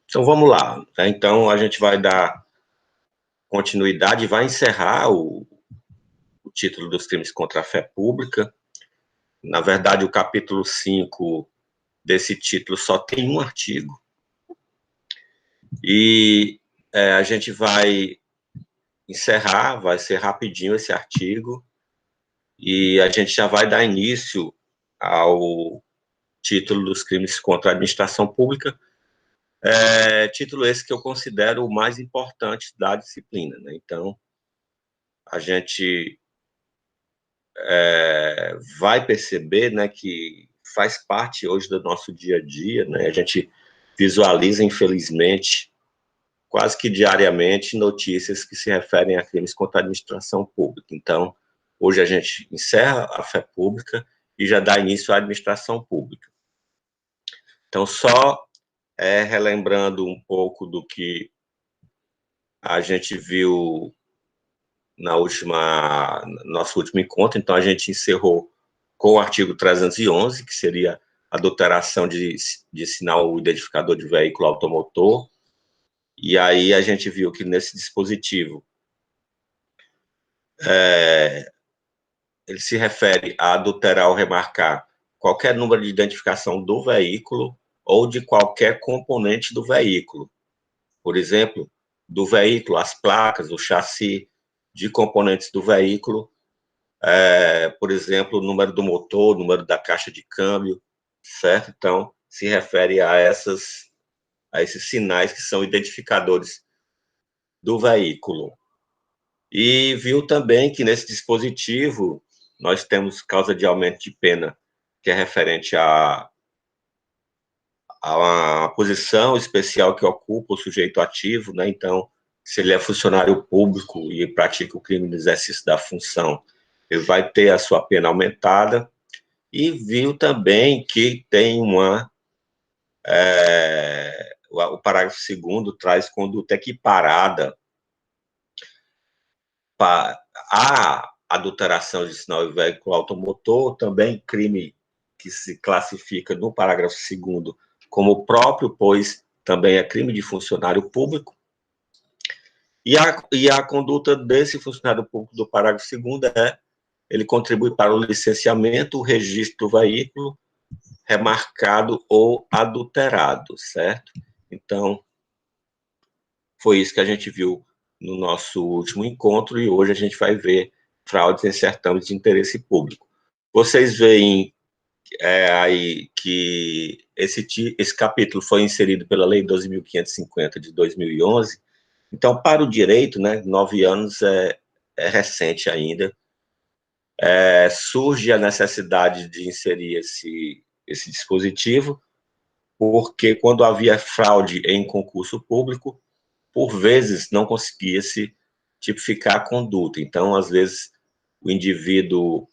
Então, vamos lá. Então, a gente vai dar continuidade, vai encerrar o título dos crimes contra a fé pública. Na verdade, o capítulo 5 desse título só tem um artigo. E a gente vai encerrar, vai ser rapidinho esse artigo, e a gente já vai dar início ao título dos crimes contra a administração pública, título esse que eu considero o mais importante da disciplina, né? Então, a gente vai perceber, né, que faz parte hoje do nosso dia a dia, né? A gente visualiza, infelizmente, quase que diariamente, notícias que se referem a crimes contra a administração pública. Então, hoje a gente encerra a fé pública e já dá início à administração pública. Então, só relembrando um pouco do que a gente viu nosso último encontro. Então, a gente encerrou com o artigo 311, que seria a adulteração de sinal identificador de veículo automotor. E aí a gente viu que nesse dispositivo ele se refere a adulterar ou remarcar qualquer número de identificação do veículo ou de qualquer componente do veículo. Por exemplo, do veículo, as placas, o chassi, de componentes do veículo, por exemplo, o número do motor, o número da caixa de câmbio, certo? Então, se refere a esses sinais que são identificadores do veículo. E viu também que nesse dispositivo nós temos causa de aumento de pena, que é referente a uma posição especial que ocupa o sujeito ativo, né? Então, se ele é funcionário público e pratica o crime de exercício da função, ele vai ter a sua pena aumentada. E viu também que tem o parágrafo 2º traz conduta equiparada para a adulteração de sinal de veículo automotor, também crime que se classifica no parágrafo 2º como próprio, pois também é crime de funcionário público. E a conduta desse funcionário público do parágrafo 2º ele contribui para o licenciamento, o registro do veículo, remarcado ou adulterado, certo? Então, foi isso que a gente viu no nosso último encontro, e hoje a gente vai ver fraudes em certames de interesse público. Vocês veem aí que esse capítulo foi inserido pela Lei 12.550 de 2011, então, para o direito, né, 9 anos é recente ainda, surge a necessidade de inserir esse dispositivo, porque quando havia fraude em concurso público, por vezes não conseguia-se tipificar a conduta. Então, às vezes, o indivíduo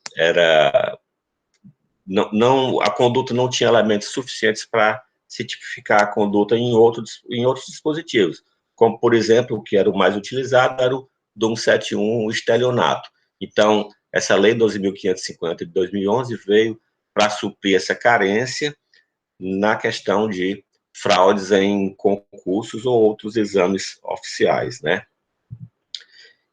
a conduta não tinha elementos suficientes para se tipificar a conduta em outros dispositivos, como, por exemplo, o que era o mais utilizado era o do 171, o estelionato. Então, essa lei 12.550 de 2011 veio para suprir essa carência na questão de fraudes em concursos ou outros exames oficiais, né?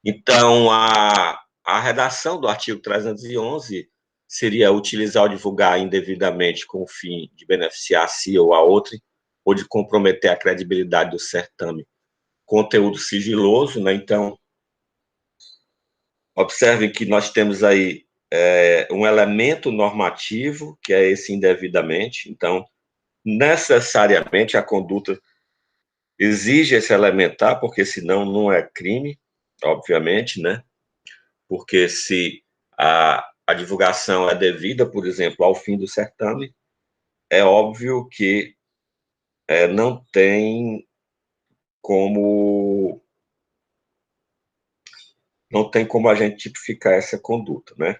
Então, a redação do artigo 311 seria utilizar ou divulgar indevidamente com o fim de beneficiar a si ou a outro, ou de comprometer a credibilidade do certame, conteúdo sigiloso, né? Então, observem que nós temos aí um elemento normativo, que é esse indevidamente. Então, necessariamente a conduta exige esse elementar, porque senão não é crime, obviamente, né? Porque se a divulgação é devida, por exemplo, ao fim do certame, é óbvio que não tem como a gente tipificar essa conduta, né?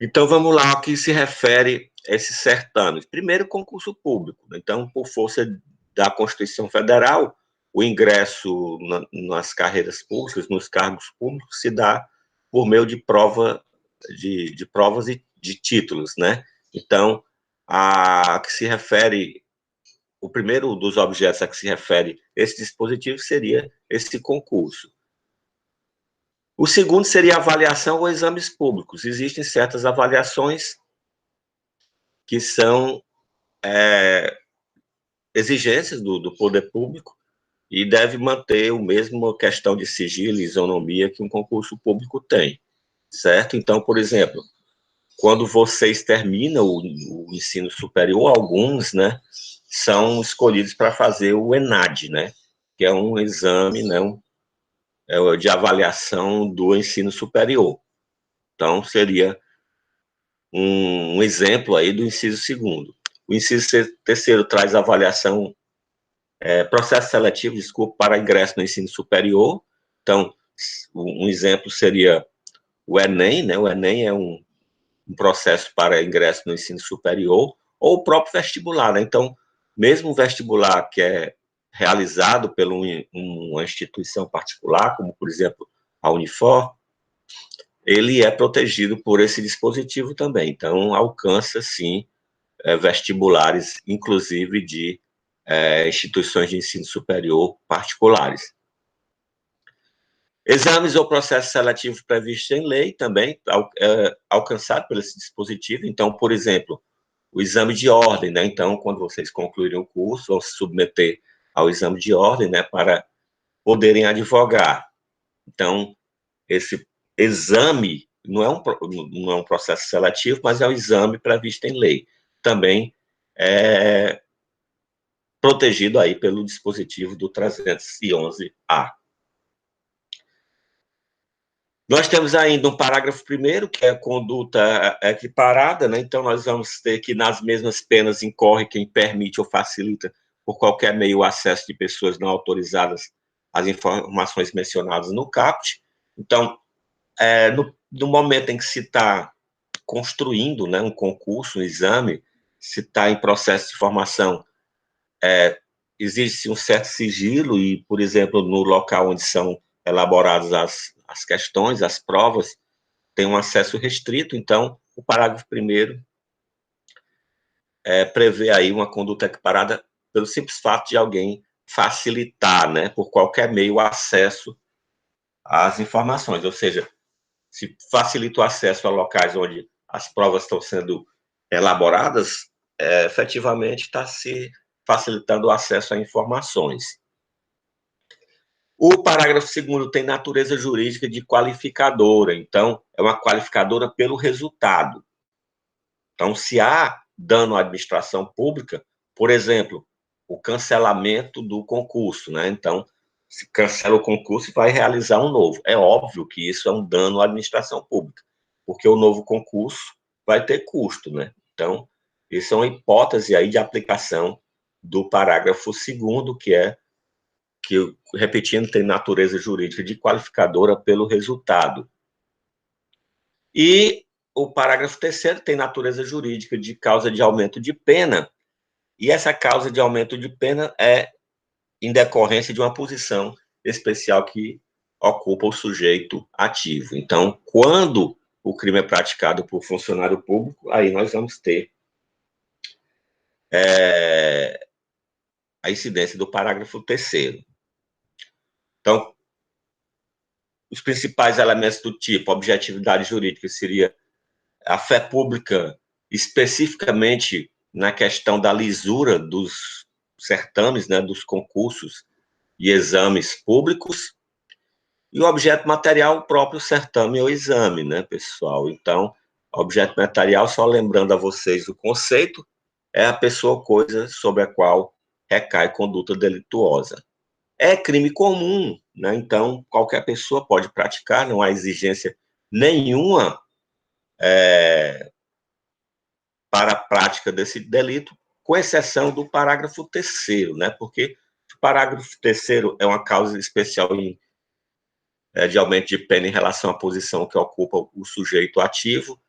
Então, vamos lá ao que se refere a esses certames. Primeiro, concurso público. Então, por força da Constituição Federal, o ingresso nas carreiras públicas, nos cargos públicos, se dá por meio de provas e de títulos, né? Então, a que se refere o primeiro dos objetos a que se refere esse dispositivo seria esse concurso. O segundo seria avaliação ou exames públicos. Existem certas avaliações que são exigências do poder público e deve manter o mesmo questão de sigilo e isonomia que um concurso público tem, certo? Então, por exemplo, quando vocês terminam o ensino superior, alguns, né, são escolhidos para fazer o ENAD, né, que é um exame, né, de avaliação do ensino superior. Então, seria um exemplo aí do inciso segundo. O inciso terceiro traz avaliação, processo seletivo, desculpa, para ingresso no ensino superior. Então, um exemplo seria o Enem, né? O Enem é um processo para ingresso no ensino superior, ou o próprio vestibular, né? Então, mesmo o vestibular que é realizado por uma instituição particular, como, por exemplo, a Unifor, ele é protegido por esse dispositivo também. Então, alcança, sim, vestibulares, inclusive de instituições de ensino superior particulares. Exames ou processo seletivo previsto em lei também, alcançado por esse dispositivo. Então, por exemplo, o exame de ordem, né? Então, quando vocês concluírem o curso, vão se submeter ao exame de ordem, né, para poderem advogar. Então, esse exame não é um processo seletivo, mas é um exame previsto em lei. Também é protegido aí pelo dispositivo do 311-A. Nós temos ainda um parágrafo primeiro, que é a conduta equiparada, né? Então, nós vamos ter que, nas mesmas penas, incorre quem permite ou facilita, por qualquer meio, o acesso de pessoas não autorizadas às informações mencionadas no caput. Então, no momento em que se está construindo, né, um concurso, um exame, se está em processo de formação, existe um certo sigilo e, por exemplo, no local onde são elaboradas as questões, as provas, tem um acesso restrito. Então, o parágrafo primeiro prevê aí uma conduta equiparada pelo simples fato de alguém facilitar, né, por qualquer meio, o acesso às informações, ou seja, se facilita o acesso a locais onde as provas estão sendo elaboradas, efetivamente está se facilitando o acesso a informações. O parágrafo 2º tem natureza jurídica de qualificadora, então, é uma qualificadora pelo resultado. Então, se há dano à administração pública, por exemplo, o cancelamento do concurso, né? Então, se cancela o concurso e vai realizar um novo. É óbvio que isso é um dano à administração pública, porque o novo concurso vai ter custo, né? Então, isso é uma hipótese aí de aplicação do parágrafo 2º, que, repetindo, tem natureza jurídica de qualificadora pelo resultado. E o parágrafo 3º tem natureza jurídica de causa de aumento de pena, e essa causa de aumento de pena é em decorrência de uma posição especial que ocupa o sujeito ativo. Então, quando o crime é praticado por funcionário público, aí nós vamos ter a incidência do parágrafo 3º. Então, os principais elementos do tipo objetividade jurídica seria a fé pública, especificamente na questão da lisura dos certames, né, dos concursos e exames públicos, e o objeto material, o próprio certame ou exame, né, pessoal? Então, objeto material, só lembrando a vocês o conceito, é a pessoa ou coisa sobre a qual recai conduta delituosa. É crime comum, né? Então, qualquer pessoa pode praticar, não há exigência nenhuma para a prática desse delito, com exceção do parágrafo 3º, né? Porque o parágrafo 3º é uma causa especial de aumento de pena em relação à posição que ocupa o sujeito ativo,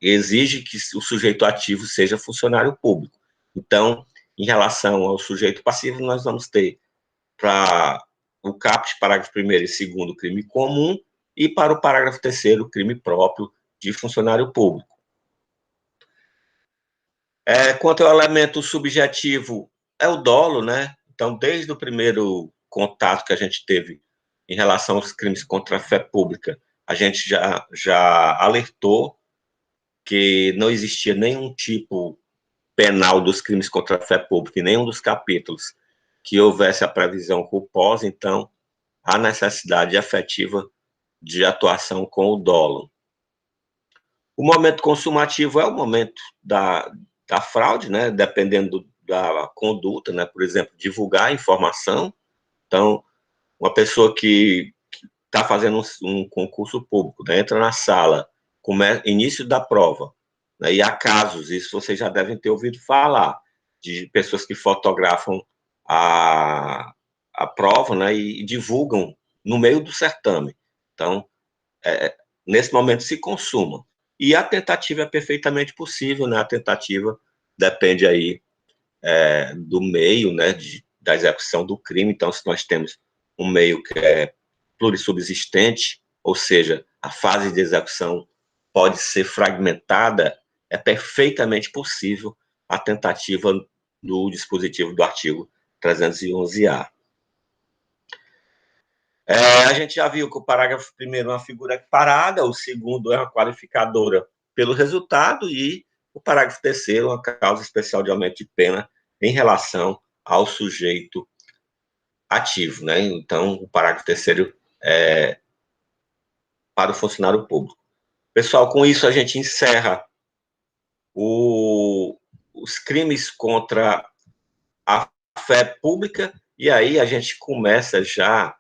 e exige que o sujeito ativo seja funcionário público. Então, em relação ao sujeito passivo, nós vamos ter para o caput, parágrafo 1º e 2º, crime comum, e para o parágrafo 3º, crime próprio de funcionário público. Quanto ao elemento subjetivo, é o dolo, né? Então, desde o primeiro contato que a gente teve em relação aos crimes contra a fé pública, a gente já alertou que não existia nenhum tipo penal dos crimes contra a fé pública, em nenhum dos capítulos que houvesse a previsão culposa, então há necessidade efetiva de atuação com o dolo. O momento consumativo é o momento da fraude, né? Dependendo da conduta, né? Por exemplo, divulgar informação. Então, uma pessoa que está fazendo um concurso público, né? Entra na sala, início da prova, né? E há casos, isso vocês já devem ter ouvido falar, de pessoas que fotografam a, a prova, né? E divulgam no meio do certame. Então, nesse momento se consuma. E a tentativa é perfeitamente possível, né? A tentativa depende aí do meio, né? Da execução do crime. Então, se nós temos um meio que é plurissubsistente, ou seja, a fase de execução pode ser fragmentada, é perfeitamente possível a tentativa do dispositivo do artigo 311-A. A gente já viu que o parágrafo primeiro é uma figura parada, o segundo é uma qualificadora pelo resultado e o parágrafo terceiro uma causa especial de aumento de pena em relação ao sujeito ativo, né? Então, o parágrafo terceiro é para o funcionário público. Pessoal, com isso a gente encerra os crimes contra a fé pública e aí a gente começa já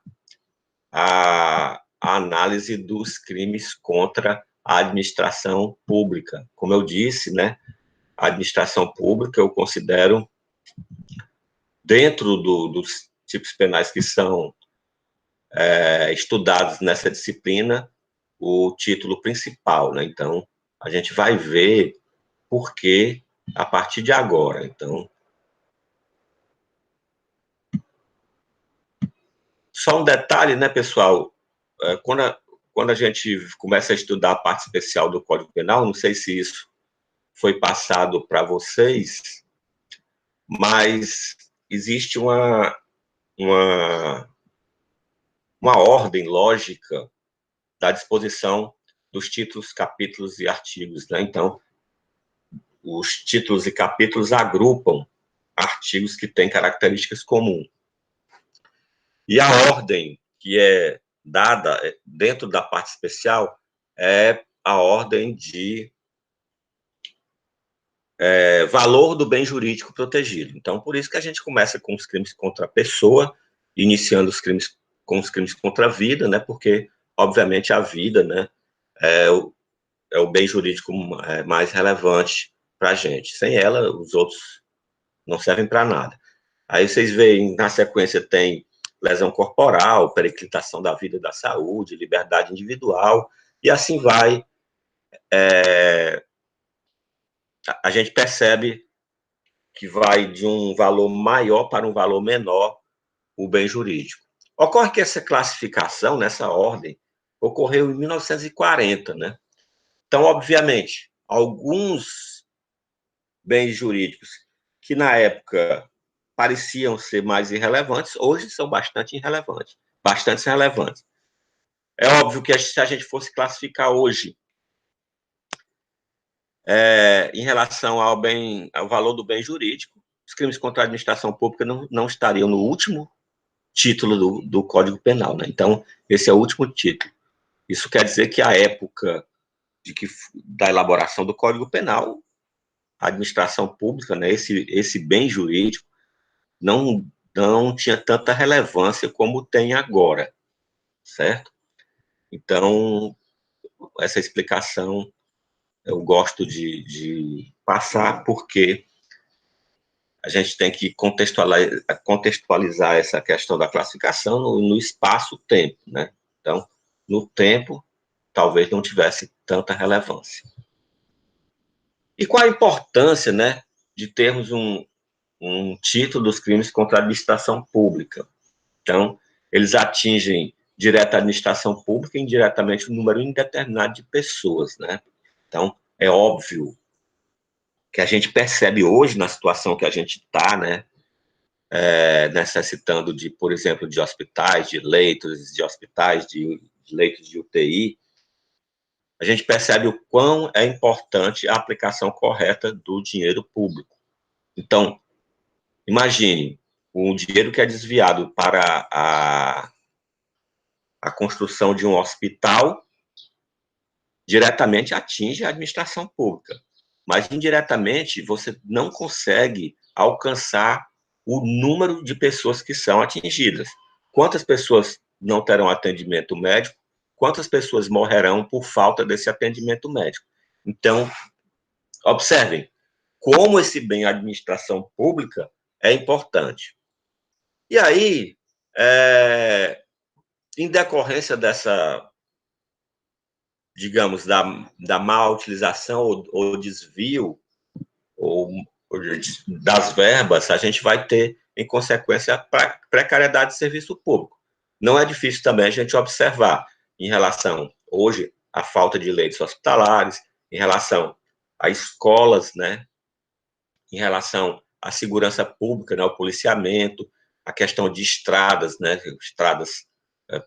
a análise dos crimes contra a administração pública. Como eu disse, né, a administração pública eu considero, dentro dos tipos penais que são estudados nessa disciplina, o título principal, né? Então, a gente vai ver por que a partir de agora. Então, só um detalhe, né, pessoal? Quando a gente começa a estudar a parte especial do Código Penal, não sei se isso foi passado para vocês, mas existe uma, uma ordem lógica da disposição dos títulos, capítulos e artigos, né? Então, os títulos e capítulos agrupam artigos que têm características comuns. E a ordem que é dada dentro da parte especial é a ordem de valor do bem jurídico protegido. Então, por isso que a gente começa com os crimes contra a pessoa, iniciando os crimes com os crimes contra a vida, né? Porque, obviamente, a vida, né, é o bem jurídico mais relevante para a gente. Sem ela, os outros não servem para nada. Aí vocês veem, na sequência, tem lesão corporal, periclitação da vida e da saúde, liberdade individual, e assim vai. A gente percebe que vai de um valor maior para um valor menor o bem jurídico. Ocorre que essa classificação, nessa ordem, ocorreu em 1940, né? Então, obviamente, alguns bens jurídicos que na época pareciam ser mais irrelevantes, hoje são bastante irrelevantes, bastante relevantes. É óbvio que se a gente fosse classificar hoje em relação ao valor do bem jurídico, os crimes contra a administração pública não estariam no último título do Código Penal, né? Então, esse é o último título. Isso quer dizer que a época da elaboração do Código Penal, a administração pública, né, esse bem jurídico, não tinha tanta relevância como tem agora, certo? Então, essa explicação eu gosto de passar, porque a gente tem que contextualizar essa questão da classificação no espaço-tempo, né? Então, no tempo, talvez não tivesse tanta relevância. E qual a importância, né, de termos um título dos crimes contra a administração pública? Então, eles atingem direto a administração pública e indiretamente um número indeterminado de pessoas, né? Então, é óbvio que a gente percebe hoje, na situação que a gente está, né, necessitando de, por exemplo, de hospitais, de leitos de hospitais, de leitos de UTI, a gente percebe o quão é importante a aplicação correta do dinheiro público. Então, imagine, o dinheiro que é desviado para a construção de um hospital diretamente atinge a administração pública, mas indiretamente você não consegue alcançar o número de pessoas que são atingidas. Quantas pessoas não terão atendimento médico? Quantas pessoas morrerão por falta desse atendimento médico? Então, observem como esse bem, a administração pública, é importante. E aí, em decorrência dessa, digamos, da má utilização ou desvio ou das verbas, a gente vai ter, em consequência, a precariedade de serviço público. Não é difícil também a gente observar em relação, hoje, à falta de leitos hospitalares, em relação a escolas, né, em relação à segurança pública, né, ao policiamento, a questão de estradas, né, estradas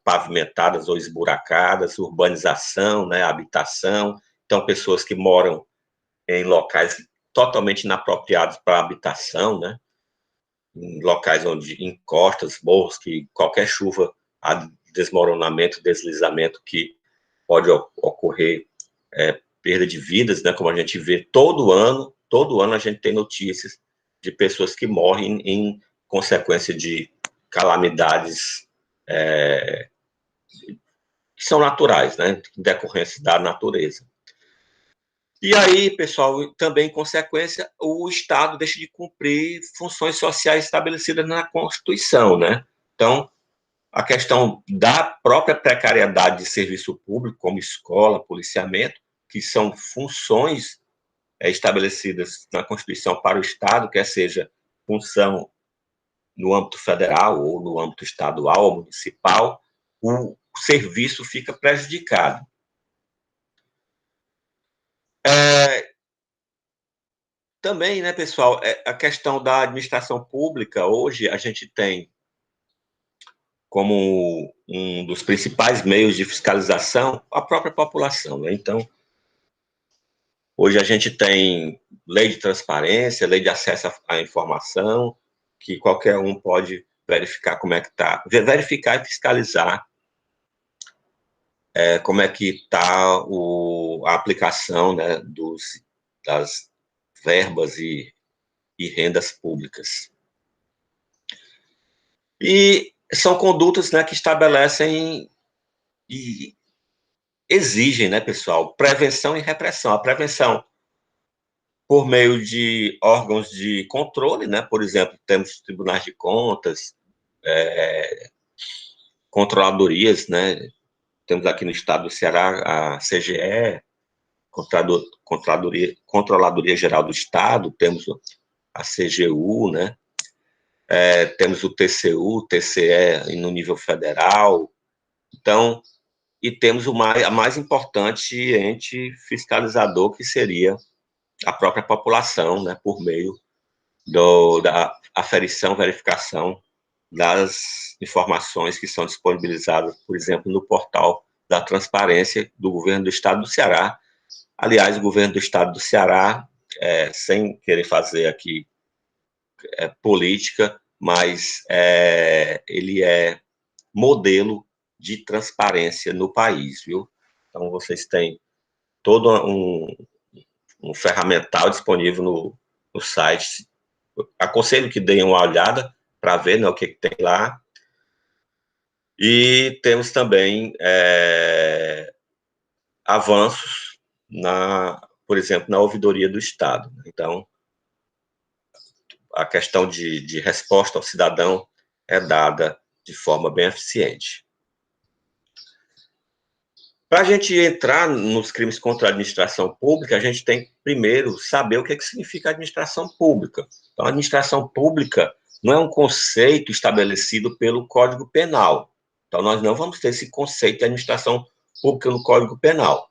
pavimentadas ou esburacadas, urbanização, né, habitação. Então, pessoas que moram em locais totalmente inapropriados para habitação, né, em locais onde, em costas, morros, que qualquer chuva há desmoronamento, deslizamento que pode ocorrer, perda de vidas, né, como a gente vê todo ano a gente tem notícias de pessoas que morrem em consequência de calamidades que são naturais, né, em decorrência da natureza. E aí, pessoal, também, em consequência, o Estado deixa de cumprir funções sociais estabelecidas na Constituição, né? Então, a questão da própria precariedade de serviço público, como escola, policiamento, que são funções estabelecidas na Constituição para o Estado, quer seja função no âmbito federal ou no âmbito estadual ou municipal, o serviço fica prejudicado. Também, né, pessoal, a questão da administração pública, hoje a gente tem como um dos principais meios de fiscalização a própria população, né? Então, hoje a gente tem lei de transparência, lei de acesso à informação, que qualquer um pode verificar como é que está, verificar e fiscalizar como é que está a aplicação, né, das verbas e rendas públicas. E são condutas, né, que estabelecem e exigem, né, pessoal, prevenção e repressão. A prevenção por meio de órgãos de controle, né, por exemplo, temos tribunais de contas, controladorias, né, temos aqui no estado do Ceará a CGE, Controladoria Geral do Estado, temos a CGU, né, temos o TCU, TCE no nível federal. Então, e temos a mais importante ente fiscalizador, que seria a própria população, né, por meio da aferição, verificação das informações que são disponibilizadas, por exemplo, no portal da transparência do governo do estado do Ceará. Aliás, o governo do estado do Ceará, sem querer fazer aqui política, mas ele é modelo de transparência no país, viu? Então, vocês têm todo um ferramental disponível no site. Aconselho que deem uma olhada para ver, né, o que tem lá. E temos também avanços, por exemplo, na ouvidoria do Estado. Então, a questão de resposta ao cidadão é dada de forma bem eficiente. Para a gente entrar nos crimes contra a administração pública, a gente tem que, primeiro, saber o que significa administração pública. Então, a administração pública não é um conceito estabelecido pelo Código Penal. Então, nós não vamos ter esse conceito de administração pública no Código Penal.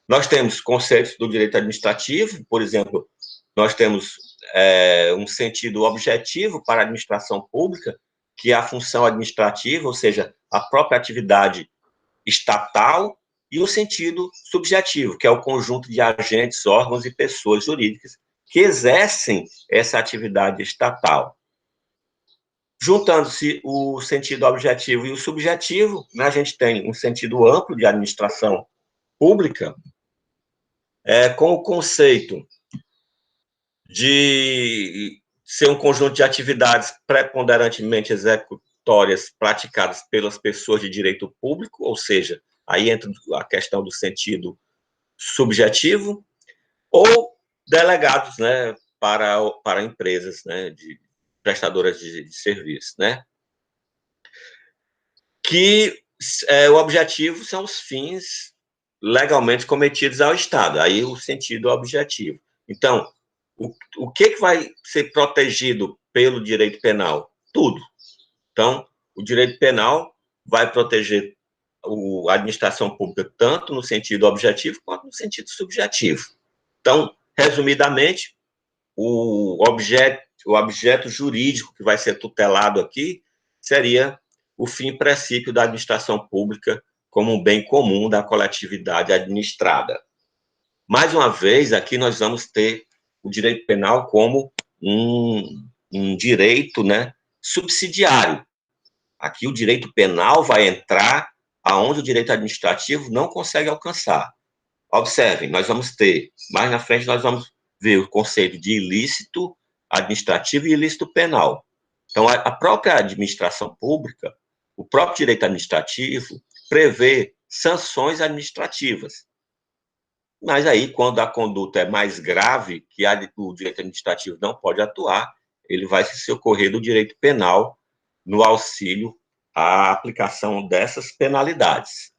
Nós temos conceitos do direito administrativo, por exemplo, nós temos um sentido objetivo para a administração pública, que é a função administrativa, ou seja, a própria atividade estatal, e o sentido subjetivo, que é o conjunto de agentes, órgãos e pessoas jurídicas que exercem essa atividade estatal. Juntando-se o sentido objetivo e o subjetivo, né, a gente tem um sentido amplo de administração pública, com o conceito de ser um conjunto de atividades preponderantemente executórias praticadas pelas pessoas de direito público, ou seja, aí entra a questão do sentido subjetivo, ou delegados, né, para empresas, né, de prestadoras de serviço, né, que o objetivo são os fins legalmente cometidos ao Estado, aí o sentido objetivo. Então, o que vai ser protegido pelo direito penal? Tudo. Então, o direito penal vai proteger a administração pública tanto no sentido objetivo quanto no sentido subjetivo. Então, resumidamente, o objeto jurídico que vai ser tutelado aqui seria o fim princípio da administração pública como um bem comum da coletividade administrada. Mais uma vez, aqui nós vamos ter o direito penal como um direito, né, subsidiário. Aqui o direito penal vai entrar aonde o direito administrativo não consegue alcançar. Observem, nós vamos ter, mais na frente nós vamos ver o conceito de ilícito administrativo e ilícito penal. Então, a própria administração pública, o próprio direito administrativo, prevê sanções administrativas. Mas aí, quando a conduta é mais grave, que o direito administrativo não pode atuar, ele vai se socorrer do direito penal no auxílio à aplicação dessas penalidades.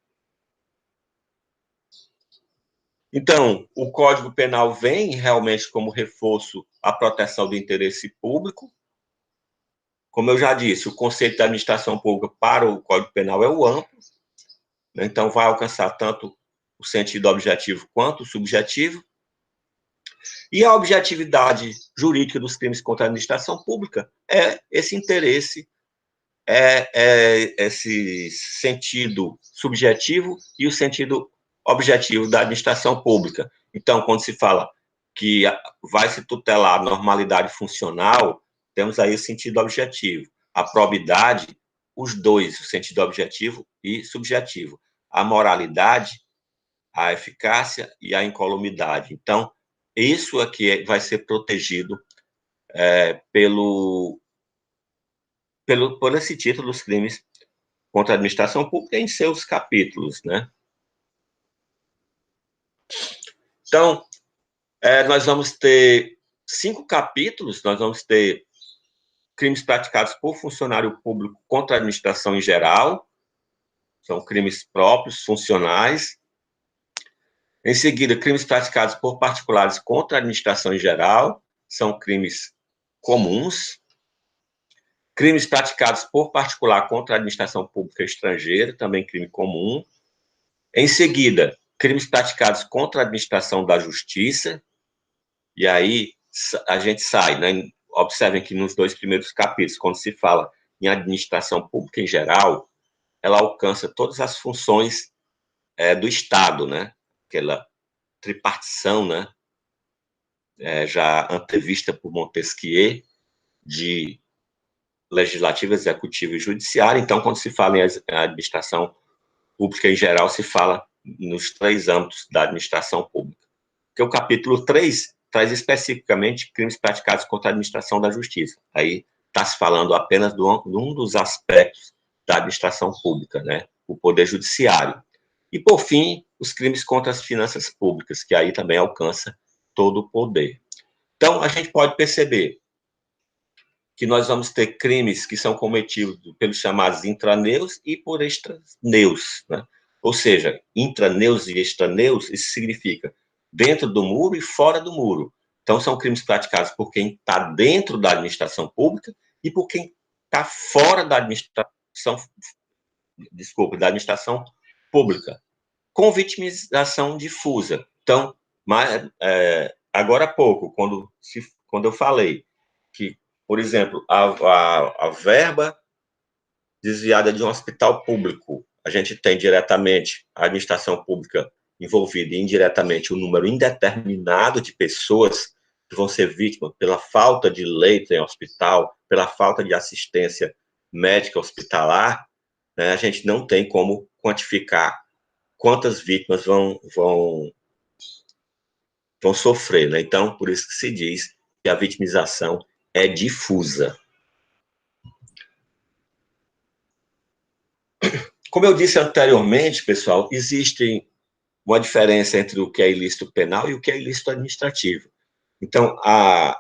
Então, o Código Penal vem realmente como reforço à proteção do interesse público. Como eu já disse, o conceito da administração pública para o Código Penal é o amplo, né? Então vai alcançar tanto o sentido objetivo quanto o subjetivo. E a objetividade jurídica dos crimes contra a administração pública é esse interesse, esse sentido subjetivo e o sentido objetivo da administração pública. Então, quando se fala que vai se tutelar a normalidade funcional, temos aí o sentido objetivo. A probidade, os dois, o sentido objetivo e subjetivo. A moralidade, a eficácia e a incolumidade. Então, isso aqui vai ser protegido por esse título dos crimes contra a administração pública em seus capítulos, né? Então, nós vamos ter 5 capítulos, nós vamos ter crimes praticados por funcionário público contra a administração em geral, são crimes próprios, funcionais. Em seguida, crimes praticados por particulares contra a administração em geral, são crimes comuns. Crimes praticados por particular contra a administração pública estrangeira, também crime comum. Em seguida, crimes praticados contra a administração da justiça, e aí a gente sai, né? Observem que nos 2 primeiros capítulos, quando se fala em administração pública em geral, ela alcança todas as funções do Estado, né? Aquela tripartição, né? Já antevista por Montesquieu, de legislativo, executivo e judiciário. Então, quando se fala em administração pública em geral, se fala nos 3 âmbitos da administração pública. Porque o capítulo 3 traz especificamente crimes praticados contra a administração da justiça. Aí está se falando apenas de um dos aspectos da administração pública, né? O poder judiciário. E, por fim, os crimes contra as finanças públicas, que aí também alcança todo o poder. Então, a gente pode perceber que nós vamos ter crimes que são cometidos pelos chamados intraneus e por extraneus, né? Ou seja, intraneus e extraneus, isso significa dentro do muro e fora do muro. Então, são crimes praticados por quem está dentro da administração pública e por quem está fora da administração, da administração pública, com vitimização difusa. Então, agora há pouco, quando quando eu falei que, por exemplo, a verba desviada de um hospital público, a gente tem diretamente a administração pública envolvida e indiretamente um número indeterminado de pessoas que vão ser vítimas pela falta de leito em hospital, pela falta de assistência médica hospitalar, né, a gente não tem como quantificar quantas vítimas vão sofrer. Né? Então, por isso que se diz que a vitimização é difusa. Como eu disse anteriormente, pessoal, existe uma diferença entre o que é ilícito penal e o que é ilícito administrativo. Então, a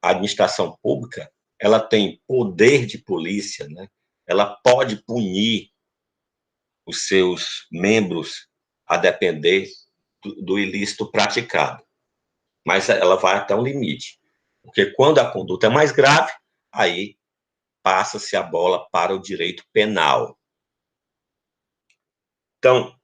administração pública, ela tem poder de polícia, né? Ela pode punir os seus membros a depender do ilícito praticado, mas ela vai até um limite, porque quando a conduta é mais grave, aí passa-se a bola para o direito penal. Então,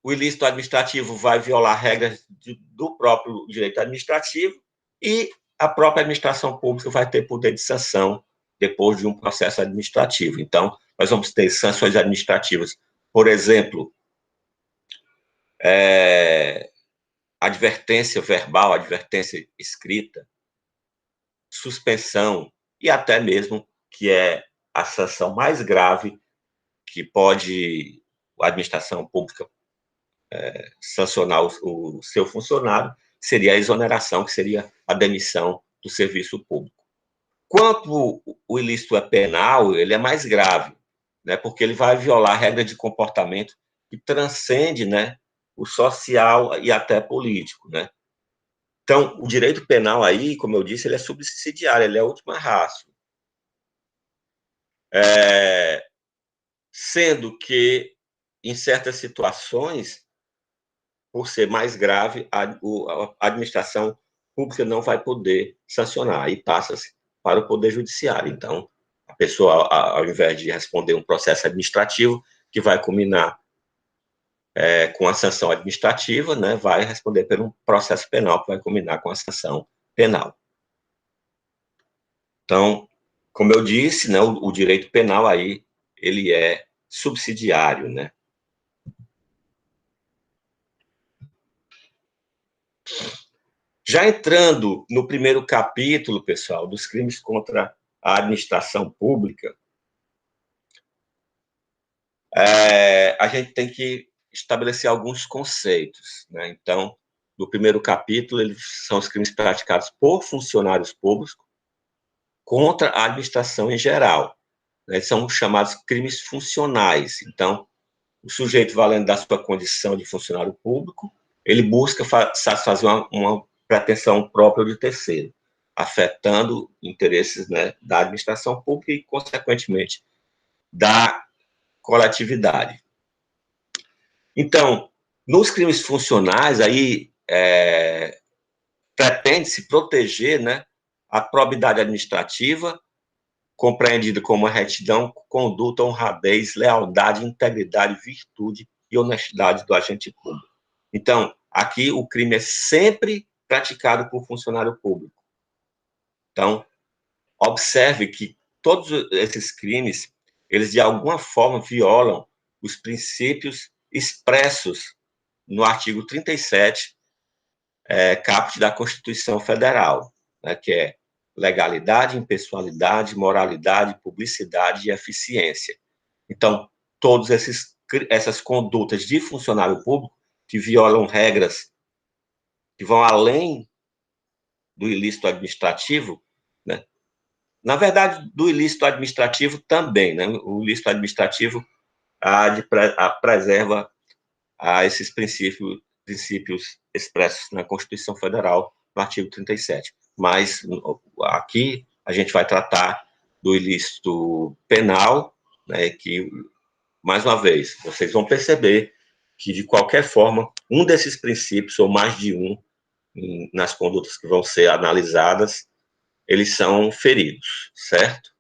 o ilícito administrativo vai violar regras do próprio direito administrativo e a própria administração pública vai ter poder de sanção depois de um processo administrativo. Então, nós vamos ter sanções administrativas, por exemplo, advertência verbal, advertência escrita, suspensão e até mesmo, que é a sanção mais grave que pode a administração pública sancionar o seu funcionário, seria a exoneração, que seria a demissão do serviço público. Quanto o ilícito é penal, ele é mais grave, né, porque ele vai violar a regra de comportamento que transcende, né, o social e até político, né. Então, o direito penal aí, como eu disse, ele é subsidiário, ele é a última ratio. Sendo que, em certas situações, por ser mais grave, a administração pública não vai poder sancionar, aí passa-se para o Poder Judiciário. Então, a pessoa, ao invés de responder um processo administrativo, que vai culminar com a sanção administrativa, né, vai responder por um processo penal, que vai culminar com a sanção penal. Então, como eu disse, né, o direito penal aí, ele é subsidiário, né? Já entrando no primeiro capítulo, pessoal, dos crimes contra a administração pública, a gente tem que estabelecer alguns conceitos, né? Então, no primeiro capítulo, eles são os crimes praticados por funcionários públicos contra a administração em geral, né? São chamados crimes funcionais. Então, o sujeito, valendo da sua condição de funcionário público, ele busca satisfazer uma pretensão própria de terceiro, afetando interesses, né, da administração pública e, consequentemente, da coletividade. Então, nos crimes funcionais, aí pretende-se proteger, né, a probidade administrativa, compreendida como a retidão, conduta, honradez, lealdade, integridade, virtude e honestidade do agente público. Então, aqui o crime é sempre praticado por funcionário público. Então, observe que todos esses crimes, eles de alguma forma violam os princípios expressos no artigo 37, caput da Constituição Federal, né, que é legalidade, impessoalidade, moralidade, publicidade e eficiência. Então, todas essas condutas de funcionário público que violam regras que vão além do ilícito administrativo, né? Na verdade, do ilícito administrativo também, né? O ilícito administrativo preserva esses princípios expressos na Constituição Federal, no artigo 37. Mas aqui a gente vai tratar do ilícito penal, né, que, mais uma vez, vocês vão perceber que, de qualquer forma, um desses princípios, ou mais de um, nas condutas que vão ser analisadas, eles são feridos, certo?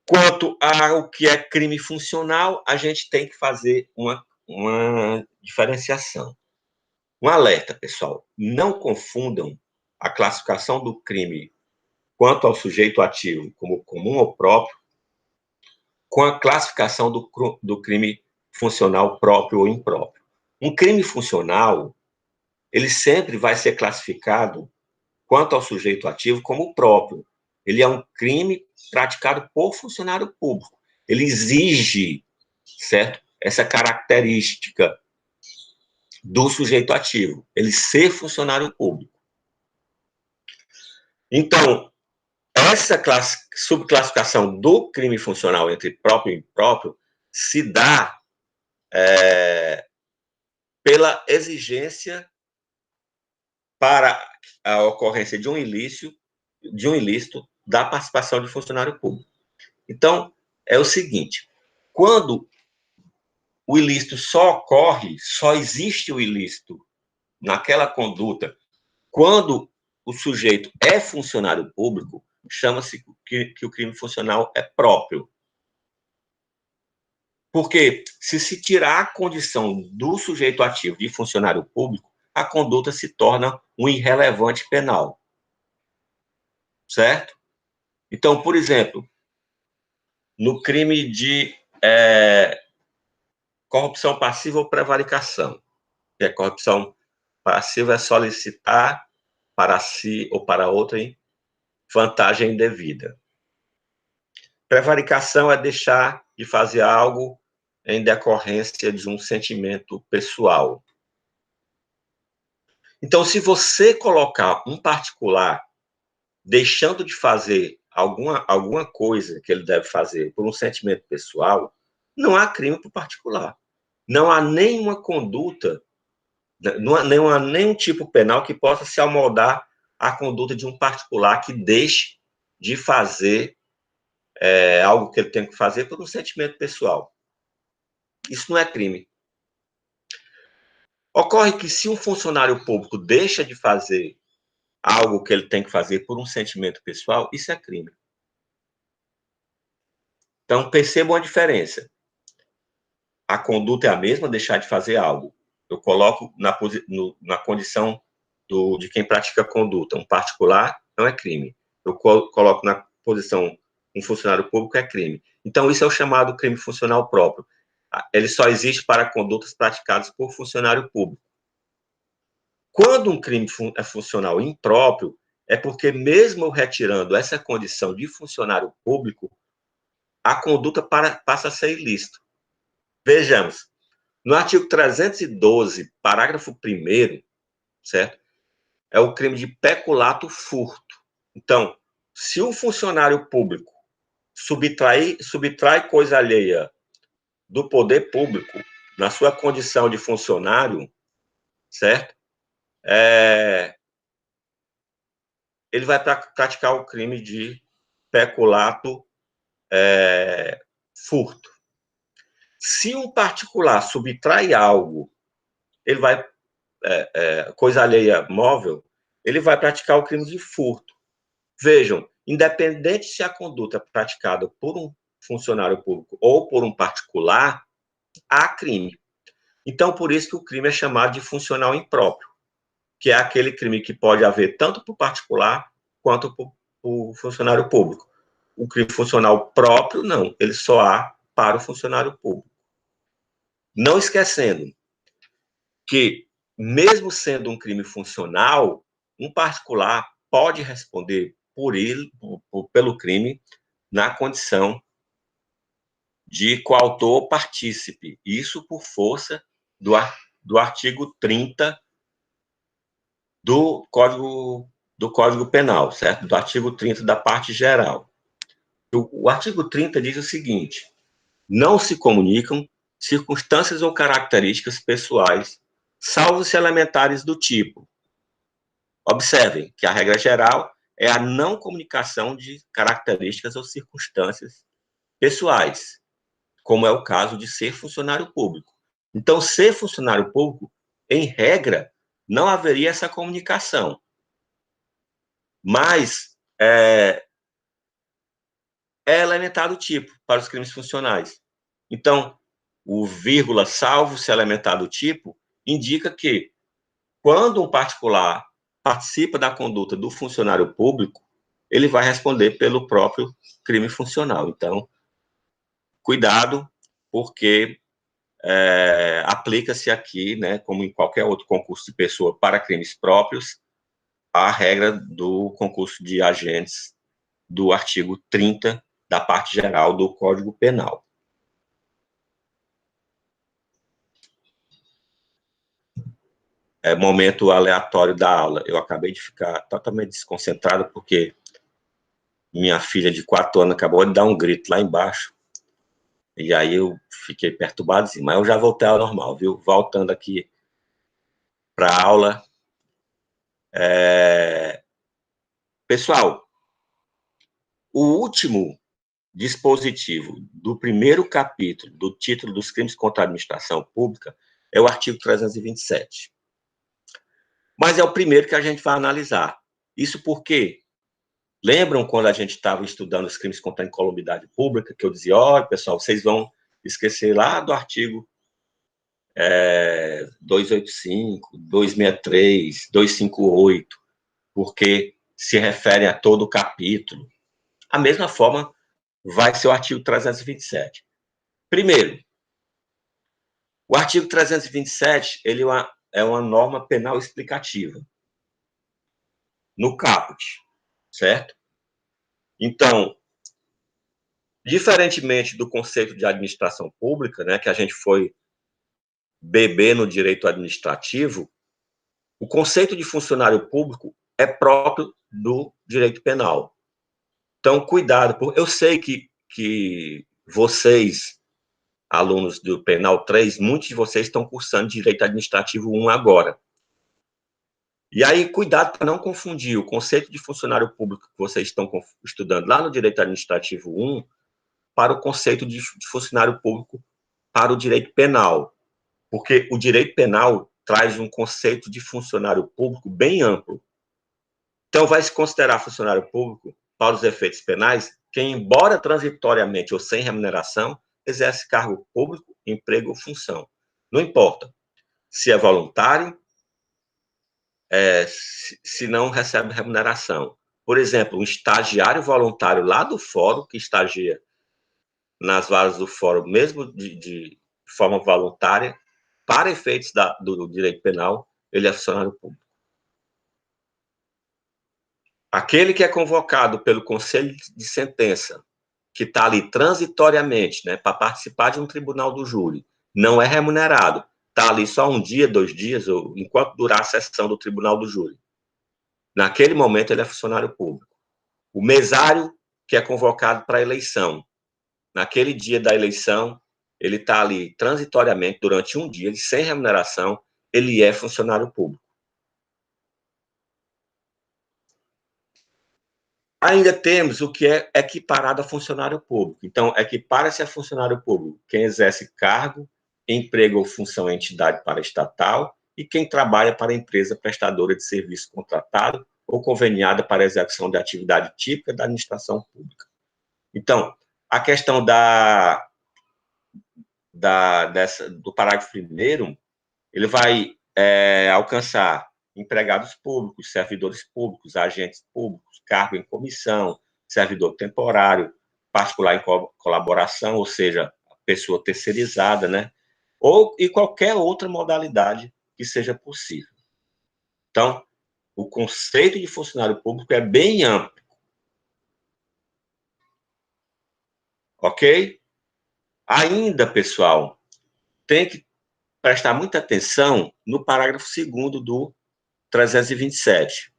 Quanto ao que é crime funcional, a gente tem que fazer uma diferenciação. Um alerta, pessoal, não confundam a classificação do crime quanto ao sujeito ativo como comum ou próprio com a classificação do crime funcional próprio ou impróprio. Um crime funcional, ele sempre vai ser classificado quanto ao sujeito ativo como próprio. Ele é um crime praticado por funcionário público. Ele exige, certo? Essa característica do sujeito ativo, ele ser funcionário público. Então, essa subclassificação do crime funcional entre próprio e impróprio se dá pela exigência para a ocorrência de um ilícito da participação de funcionário público. Então, é o seguinte, quando o ilícito só ocorre, só existe o ilícito naquela conduta, quando o sujeito é funcionário público, chama-se que o crime funcional é próprio. Porque se tirar a condição do sujeito ativo de funcionário público, a conduta se torna um irrelevante penal. Certo? Então, por exemplo, no crime de corrupção passiva ou prevaricação, que é corrupção passiva é solicitar para si ou para outrem vantagem indevida. Prevaricação é deixar de fazer algo em decorrência de um sentimento pessoal. Então, se você colocar um particular deixando de fazer alguma coisa que ele deve fazer por um sentimento pessoal, não há crime para o particular. Não há nenhuma conduta, não há nenhum tipo penal que possa se amoldar à conduta de um particular que deixe de fazer algo que ele tem que fazer por um sentimento pessoal. Isso não é crime. Ocorre que se um funcionário público deixa de fazer algo que ele tem que fazer por um sentimento pessoal, isso é crime. Então, percebam a diferença. A conduta é a mesma, deixar de fazer algo. Eu coloco na condição de quem pratica a conduta. Um particular não é crime. Eu coloco na posição um funcionário público é crime. Então, isso é o chamado crime funcional próprio. Ele só existe para condutas praticadas por funcionário público. Quando um crime é funcional impróprio, é porque mesmo eu retirando essa condição de funcionário público, a conduta passa a ser ilícita. Vejamos, no artigo 312, parágrafo 1º, certo? É o crime de peculato furto. Então, se um funcionário público subtrai coisa alheia do poder público na sua condição de funcionário, certo? Ele vai praticar o crime de peculato furto. Se um particular subtrai algo, ele vai coisa alheia móvel, ele vai praticar o crime de furto. Vejam, independente se a conduta é praticada por um funcionário público ou por um particular, há crime. Então, por isso que o crime é chamado de funcional impróprio, que é aquele crime que pode haver tanto para o particular quanto para o funcionário público. O crime funcional próprio, não, ele só há para o funcionário público. Não esquecendo que, mesmo sendo um crime funcional, um particular pode responder pelo crime na condição de coautor ou partícipe. Isso por força do artigo 30 do Código Penal, certo? Do artigo 30 da parte geral. O artigo 30 diz o seguinte: não se comunicam circunstâncias ou características pessoais, salvo se elementares do tipo. Observem que a regra geral é a não comunicação de características ou circunstâncias pessoais, como é o caso de ser funcionário público. Então, ser funcionário público, em regra, não haveria essa comunicação. Mas é elementar do tipo para os crimes funcionais. Então, o vírgula salvo se elementar do tipo indica que quando um particular participa da conduta do funcionário público, ele vai responder pelo próprio crime funcional. Então, cuidado, porque aplica-se aqui, né, como em qualquer outro concurso de pessoa para crimes próprios, a regra do concurso de agentes do artigo 30 da parte geral do Código Penal. Momento aleatório da aula. Eu acabei de ficar totalmente desconcentrado porque minha filha de 4 anos acabou de dar um grito lá embaixo. E aí eu fiquei perturbado, assim, mas eu já voltei ao normal, viu? Voltando aqui para a aula. Pessoal, o último dispositivo do primeiro capítulo do título dos crimes contra a administração pública é o artigo 327. Mas é o primeiro que a gente vai analisar. Isso porque, lembram quando a gente estava estudando os crimes contra a incolumidade pública, que eu dizia, olha, pessoal, vocês vão esquecer lá do artigo 285, 263, 258, porque se refere a todo o capítulo. A mesma forma vai ser o artigo 327. Primeiro, o artigo 327 ele é uma norma penal explicativa no caput, certo? Então, diferentemente do conceito de administração pública, né, que a gente foi beber no direito administrativo, o conceito de funcionário público é próprio do direito penal. Então, cuidado, porque eu sei que vocês, alunos do Penal 3, muitos de vocês estão cursando Direito Administrativo 1 agora. E aí, cuidado para não confundir o conceito de funcionário público que vocês estão estudando lá no Direito Administrativo 1 para o conceito de funcionário público para o direito penal. Porque o direito penal traz um conceito de funcionário público bem amplo. Então, vai se considerar funcionário público, para os efeitos penais, quem, embora transitoriamente ou sem remuneração, exerce cargo público, emprego ou função. Não importa se é voluntário, se não recebe remuneração. Por exemplo, um estagiário voluntário lá do fórum, que estagia nas varas do fórum, mesmo de forma voluntária, para efeitos do direito penal, ele é funcionário público. Aquele que é convocado pelo conselho de sentença, que está ali transitoriamente, né, para participar de um tribunal do júri, não é remunerado, está ali só 1 dia, 2 dias, ou enquanto durar a sessão do tribunal do júri. Naquele momento, ele é funcionário público. O mesário, que é convocado para a eleição, naquele dia da eleição, ele está ali transitoriamente, durante 1 dia, sem remuneração, ele é funcionário público. Ainda temos o que é equiparado a funcionário público. Então, equipara-se a funcionário público quem exerce cargo, emprego ou função em entidade paraestatal e quem trabalha para a empresa prestadora de serviço contratado ou conveniada para a execução de atividade típica da administração pública. Então, a questão do parágrafo 1º, ele vai alcançar empregados públicos, servidores públicos, agentes públicos, cargo em comissão, servidor temporário, particular em colaboração, ou seja, pessoa terceirizada, né? E qualquer outra modalidade que seja possível. Então, o conceito de funcionário público é bem amplo. Ok? Ainda, pessoal, tem que prestar muita atenção no parágrafo 2º do 327.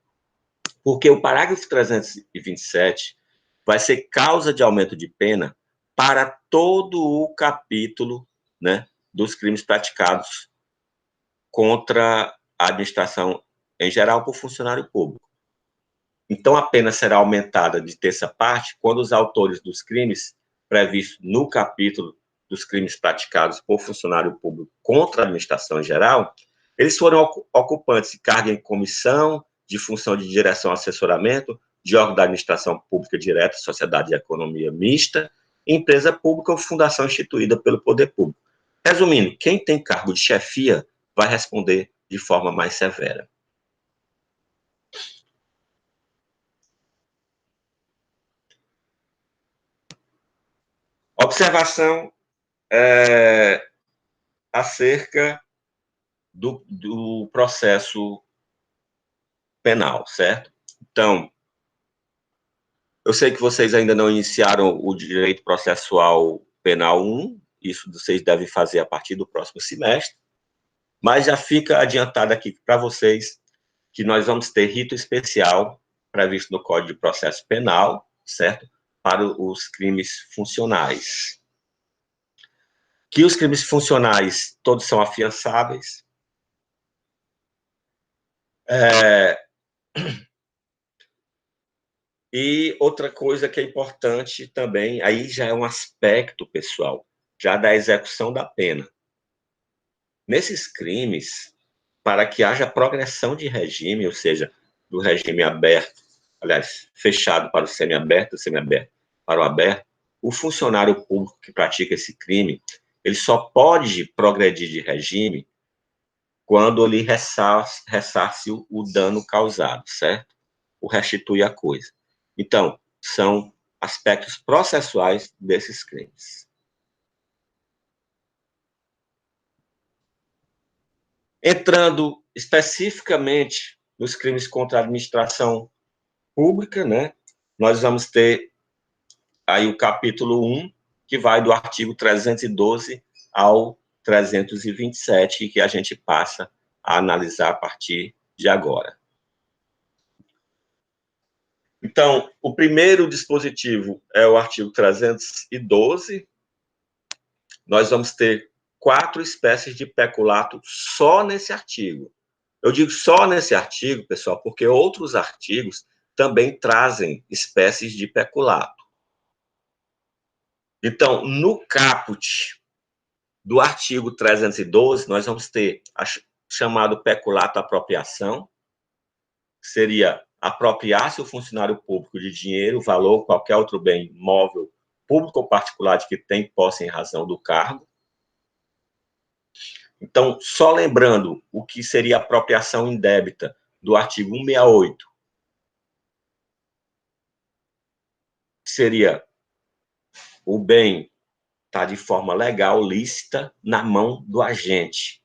Porque o parágrafo 327 vai ser causa de aumento de pena para todo o capítulo, né, dos crimes praticados contra a administração em geral por funcionário público. Então, a pena será aumentada de terça parte quando os autores dos crimes previstos no capítulo dos crimes praticados por funcionário público contra a administração em geral, eles foram ocupantes de cargo em comissão, de função de direção e assessoramento, de órgão da administração pública direta, sociedade de economia mista, empresa pública ou fundação instituída pelo poder público. Resumindo, quem tem cargo de chefia vai responder de forma mais severa. Observação acerca do processo penal, certo? Então, eu sei que vocês ainda não iniciaram o direito processual penal 1, isso vocês devem fazer a partir do próximo semestre, mas já fica adiantado aqui para vocês que nós vamos ter rito especial previsto no Código de Processo Penal, certo? Para os crimes funcionais. Que os crimes funcionais todos são afiançáveis. E outra coisa que é importante também, aí já é um aspecto, pessoal, já da execução da pena. Nesses crimes, para que haja progressão de regime, ou seja, do regime aberto, aliás, fechado para o semiaberto para o aberto, o funcionário público que pratica esse crime, ele só pode progredir de regime quando ele ressarce o dano causado, certo? Ou restitui a coisa. Então, são aspectos processuais desses crimes. Entrando especificamente nos crimes contra a administração pública, né? Nós vamos ter aí o capítulo 1, que vai do artigo 312 ao 327, que a gente passa a analisar a partir de agora. Então, o primeiro dispositivo é o artigo 312. Nós vamos ter 4 espécies de peculato só nesse artigo. Eu digo só nesse artigo, pessoal, porque outros artigos também trazem espécies de peculato. Então, no caput do artigo 312, nós vamos ter chamado peculato apropriação, que seria apropriar-se o funcionário público de dinheiro, valor ou qualquer outro bem móvel, público ou particular de que tem posse em razão do cargo. Então, só lembrando o que seria apropriação indébita do artigo 168, seria o bem está de forma legal, lícita, na mão do agente.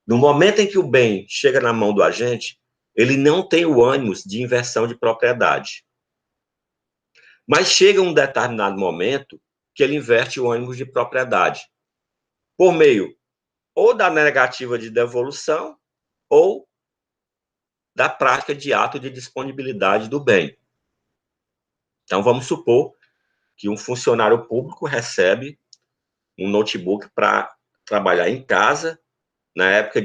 No momento em que o bem chega na mão do agente, ele não tem o ânimo de inversão de propriedade. Mas chega um determinado momento que ele inverte o ânimo de propriedade, por meio ou da negativa de devolução ou da prática de ato de disponibilidade do bem. Então, vamos supor que um funcionário público recebe um notebook para trabalhar em casa na época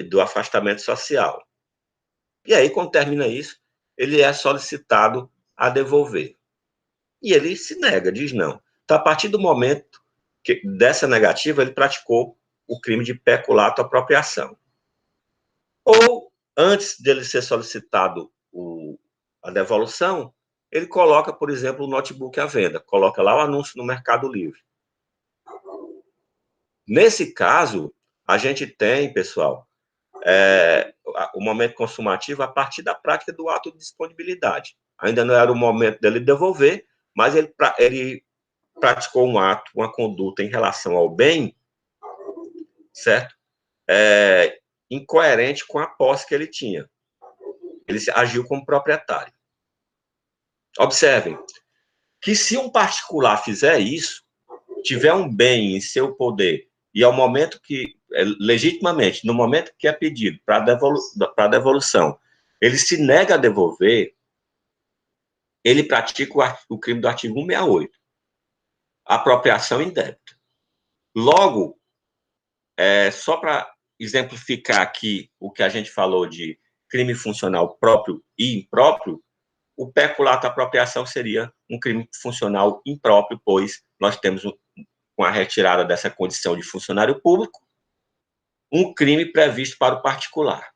do afastamento social. E aí, quando termina isso, ele é solicitado a devolver. E ele se nega, diz não. Então, a partir do momento dessa negativa, ele praticou o crime de peculato apropriação. Ou, antes dele ser solicitado a devolução, ele coloca, por exemplo, o notebook à venda, coloca lá o anúncio no Mercado Livre. Nesse caso, a gente tem, pessoal, o momento consumativo a partir da prática do ato de disponibilidade. Ainda não era o momento dele devolver, mas ele praticou um ato, uma conduta em relação ao bem, certo? Incoerente com a posse que ele tinha. Ele agiu como proprietário. Observem que se um particular fizer isso, tiver um bem em seu poder, e ao momento que, legitimamente, no momento que é pedido para devolução, ele se nega a devolver, ele pratica o crime do artigo 168, apropriação indébita. Logo, só para exemplificar aqui o que a gente falou de crime funcional próprio e impróprio, o peculato apropriação seria um crime funcional impróprio, pois nós temos, com a retirada dessa condição de funcionário público, um crime previsto para o particular.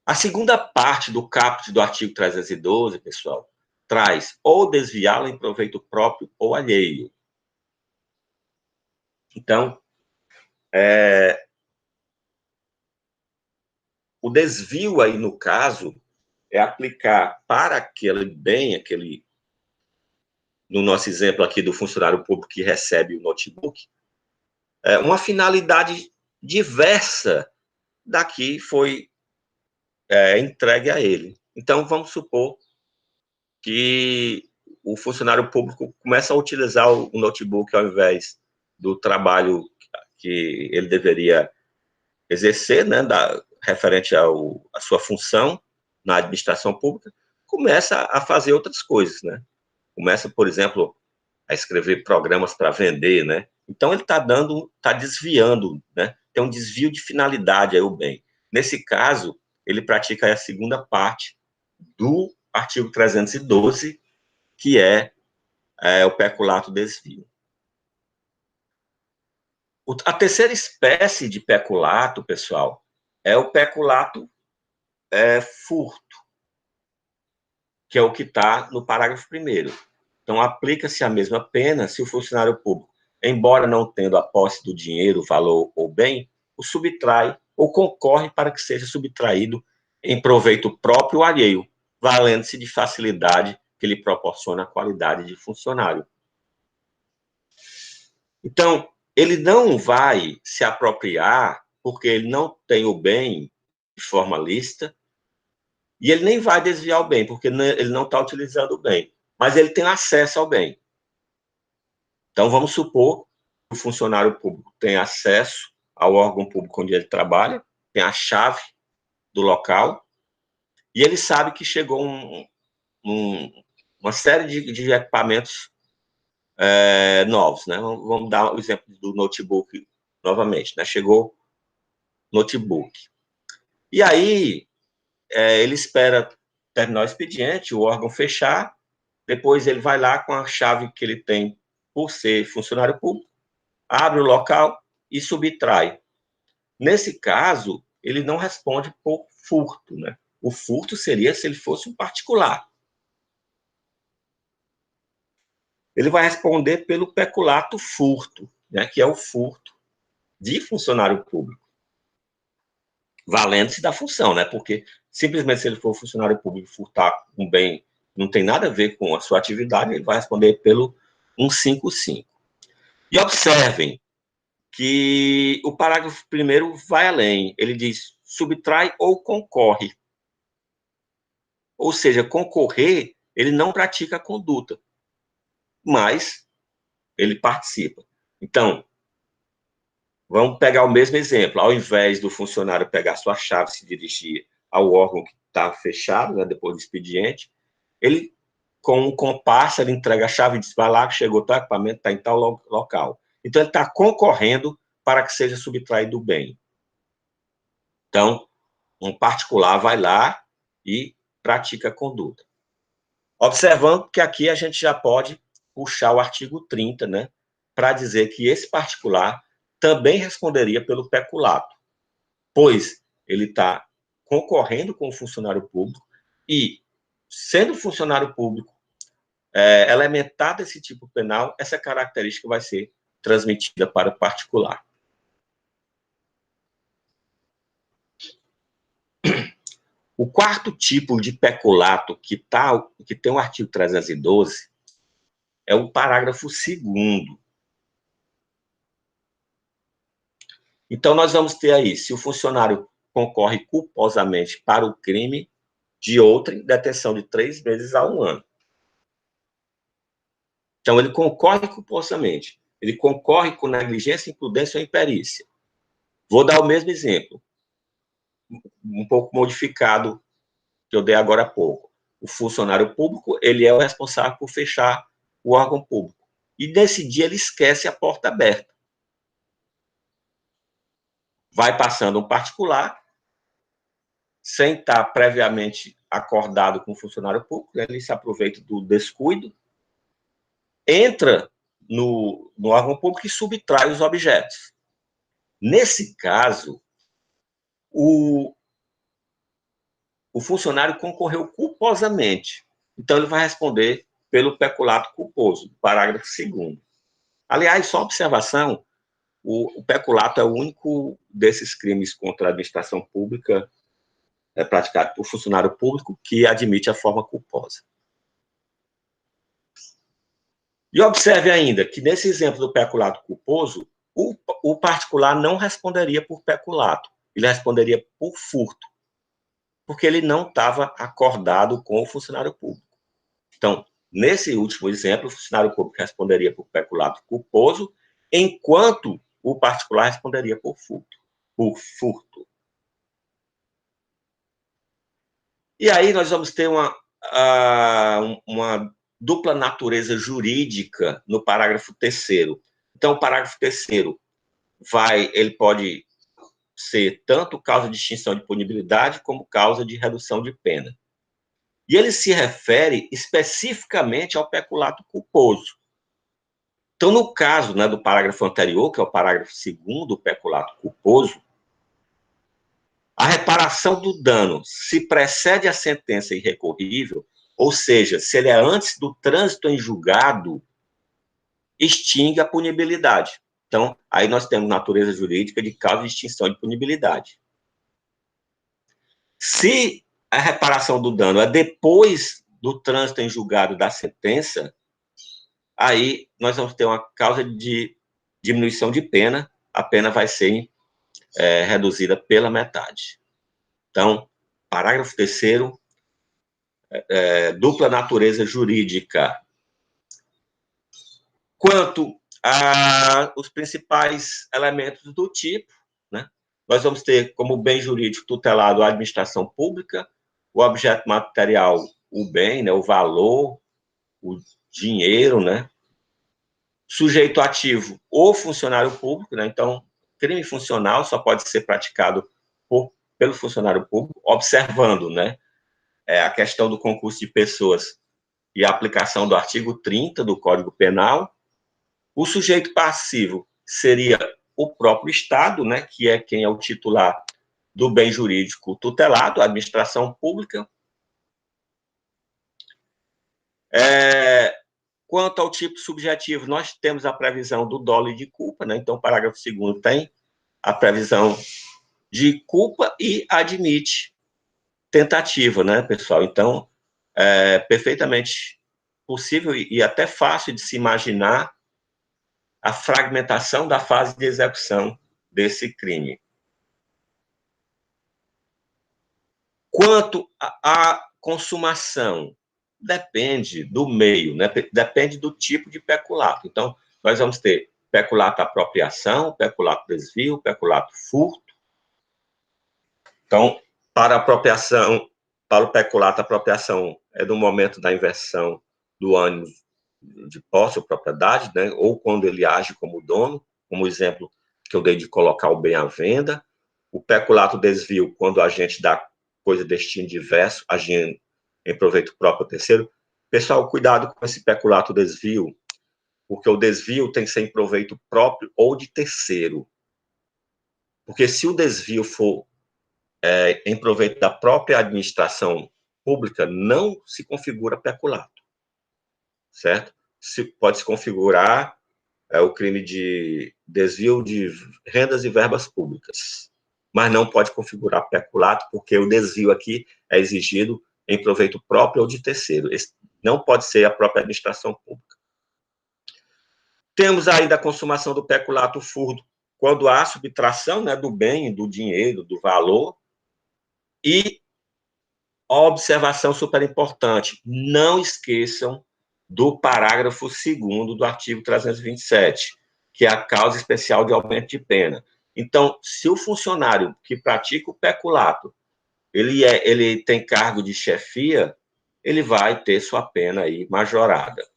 A segunda parte do caput do artigo 312, pessoal, traz ou desviá-lo em proveito próprio ou alheio. Então, O desvio aí, no caso, é aplicar para aquele bem, no nosso exemplo aqui do funcionário público que recebe o notebook, uma finalidade diversa da que foi entregue a ele. Então, vamos supor que o funcionário público começa a utilizar o notebook ao invés do trabalho que ele deveria exercer, né, referente à sua função na administração pública, começa a fazer outras coisas, né? Começa, por exemplo, a escrever programas para vender, né? Então ele está desviando, né? Tem um desvio de finalidade aí o bem. Nesse caso, ele pratica a segunda parte do artigo 312, que é o peculato desvio. A terceira espécie de peculato, pessoal, é o peculato furto, que é o que está no parágrafo 1º. Então, aplica-se a mesma pena se o funcionário público, embora não tendo a posse do dinheiro, valor ou bem, o subtrai ou concorre para que seja subtraído em proveito próprio ou alheio, valendo-se de facilidade que lhe proporciona a qualidade de funcionário. Então, ele não vai se apropriar porque ele não tem o bem de forma lícita, e ele nem vai desviar o bem, porque ele não está utilizando o bem, mas ele tem acesso ao bem. Então, vamos supor que o funcionário público tem acesso ao órgão público onde ele trabalha, tem a chave do local, e ele sabe que chegou uma série de equipamentos novos, né? Vamos dar o exemplo do notebook novamente, né? Chegou notebook. E aí, ele espera terminar o expediente, o órgão fechar, depois ele vai lá com a chave que ele tem por ser funcionário público, abre o local e subtrai. Nesse caso, ele não responde por furto, né? O furto seria se ele fosse um particular. Ele vai responder pelo peculato furto, né? Que é o furto de funcionário público, valendo-se da função, né? Porque simplesmente se ele for funcionário público e furtar um bem não tem nada a ver com a sua atividade, ele vai responder pelo 155. E observem que o parágrafo 1º vai além. Ele diz subtrai ou concorre. Ou seja, concorrer, ele não pratica a conduta, mas ele participa. Então, vamos pegar o mesmo exemplo. Ao invés do funcionário pegar sua chave e se dirigir ao órgão que está fechado, né, depois do expediente, ele, com um compasso, ele entrega a chave e diz, vai lá, que chegou tal equipamento, está em tal local. Então, ele está concorrendo para que seja subtraído o bem. Então, um particular vai lá e pratica a conduta. Observando que aqui a gente já pode puxar o artigo 30, né, para dizer que esse particular também responderia pelo peculato, pois ele está concorrendo com o funcionário público e, sendo funcionário público, elementar desse tipo penal, essa característica vai ser transmitida para o particular. O quarto tipo de peculato que tem o artigo 312 é o parágrafo 2º. Então, nós vamos ter aí, se o funcionário concorre culposamente para o crime de outrem, detenção de 3 meses a 1 ano. Então, ele concorre culposamente. Ele concorre com negligência, imprudência ou imperícia. Vou dar o mesmo exemplo, um pouco modificado, que eu dei agora há pouco. O funcionário público, ele é o responsável por fechar o órgão público. E nesse dia ele esquece a porta aberta. Vai passando um particular, sem estar previamente acordado com o funcionário público, né? Ele se aproveita do descuido, entra no órgão público e subtrai os objetos. Nesse caso, o funcionário concorreu culposamente. Então, ele vai responder pelo peculato culposo, parágrafo 2º. Aliás, só observação, o peculato é o único desses crimes contra a administração pública praticado por funcionário público que admite a forma culposa. E observe ainda que, nesse exemplo do peculato culposo, o particular não responderia por peculato, ele responderia por furto, porque ele não estava acordado com o funcionário público. Então, nesse último exemplo, o funcionário público responderia por peculato culposo, enquanto o particular responderia por furto. E aí nós vamos ter uma dupla natureza jurídica no parágrafo 3º. Então, o parágrafo 3º ele pode ser tanto causa de extinção de punibilidade como causa de redução de pena. E ele se refere especificamente ao peculato culposo. Então, no caso, né, do parágrafo anterior, que é o parágrafo 2º do peculato culposo, a reparação do dano se precede a sentença irrecorrível, ou seja, se ele é antes do trânsito em julgado, extingue a punibilidade. Então, aí nós temos natureza jurídica de causa de extinção de punibilidade. Se a reparação do dano é depois do trânsito em julgado da sentença, aí nós vamos ter uma causa de diminuição de pena, a pena vai ser reduzida pela metade. Então, parágrafo 3º, dupla natureza jurídica. Quanto aos principais elementos do tipo, né, nós vamos ter como bem jurídico tutelado a administração pública, o objeto material, o bem, né, o valor, o dinheiro, né, sujeito ativo, o funcionário público, né, então, crime funcional só pode ser praticado pelo funcionário público, observando, né, a questão do concurso de pessoas e a aplicação do artigo 30 do Código Penal. O sujeito passivo seria o próprio Estado, né, que é quem é o titular do bem jurídico tutelado, a administração pública. Quanto ao tipo subjetivo, nós temos a previsão do dolo e de culpa, né, então o parágrafo 2º tem a previsão de culpa e admite tentativa, né, pessoal? Então, é perfeitamente possível e até fácil de se imaginar a fragmentação da fase de execução desse crime. Quanto à consumação, depende do meio, né? Depende do tipo de peculato. Então, nós vamos ter peculato apropriação, peculato desvio, peculato furto. Então, para a apropriação, para o peculato, a apropriação é no momento da inversão do ânimo de posse ou propriedade, né? Ou quando ele age como dono, como o exemplo que eu dei de colocar o bem à venda. O peculato desvio, quando a gente dá coisa de destino diverso, agindo em proveito próprio ou terceiro. Pessoal, cuidado com esse peculato desvio, porque o desvio tem que ser em proveito próprio ou de terceiro. Porque se o desvio for em proveito da própria administração pública, não se configura peculato, certo? Pode se configurar o crime de desvio de rendas e verbas públicas, mas não pode configurar peculato, porque o desvio aqui é exigido em proveito próprio ou de terceiro. Esse não pode ser a própria administração pública. Temos ainda a consumação do peculato furto, quando há subtração, né, do bem, do dinheiro, do valor. E a observação super importante, não esqueçam do parágrafo 2º do artigo 327, que é a causa especial de aumento de pena. Então, se o funcionário que pratica o peculato, ele tem cargo de chefia, ele vai ter sua pena aí majorada.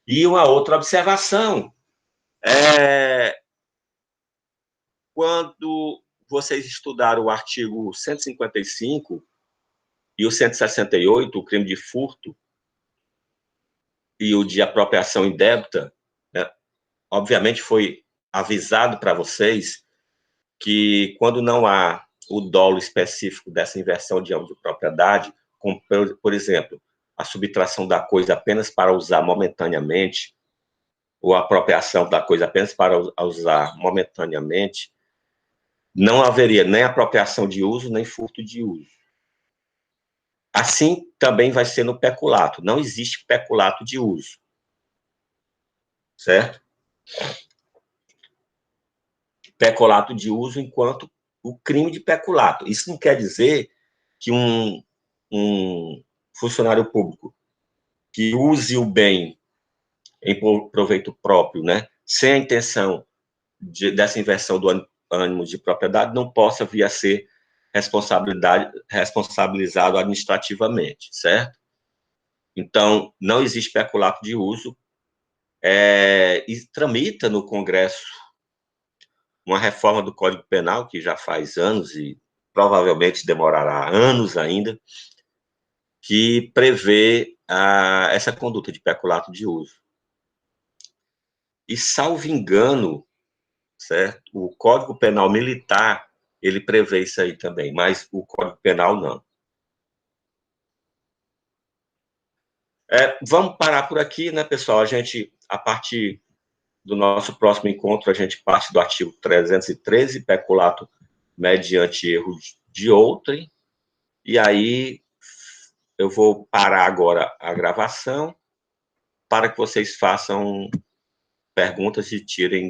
E uma outra observação, quando vocês estudaram o artigo 155 e o 168, o crime de furto, e o de apropriação indébita, né, obviamente foi avisado para vocês que quando não há o dolo específico dessa inversão de âmbito de propriedade, como, por exemplo, a subtração da coisa apenas para usar momentaneamente, ou apropriação da coisa apenas para usar momentaneamente, não haveria nem apropriação de uso, nem furto de uso. Assim também vai ser no peculato. Não existe peculato de uso. Certo? Peculato de uso enquanto o crime de peculato. Isso não quer dizer que um funcionário público que use o bem em proveito próprio, né, sem a intenção dessa inversão do ânimo de propriedade, não possa vir a ser responsabilizado administrativamente, certo? Então, não existe peculato de uso, e tramita no Congresso uma reforma do Código Penal, que já faz anos e provavelmente demorará anos ainda, que prevê essa conduta de peculato de uso. E, salvo engano, certo? O Código Penal Militar, ele prevê isso aí também, mas o Código Penal não. Vamos parar por aqui, né, pessoal? A gente, a partir do nosso próximo encontro, a gente parte do artigo 313, peculato mediante erro de outrem, e aí eu vou parar agora a gravação para que vocês façam perguntas e tirem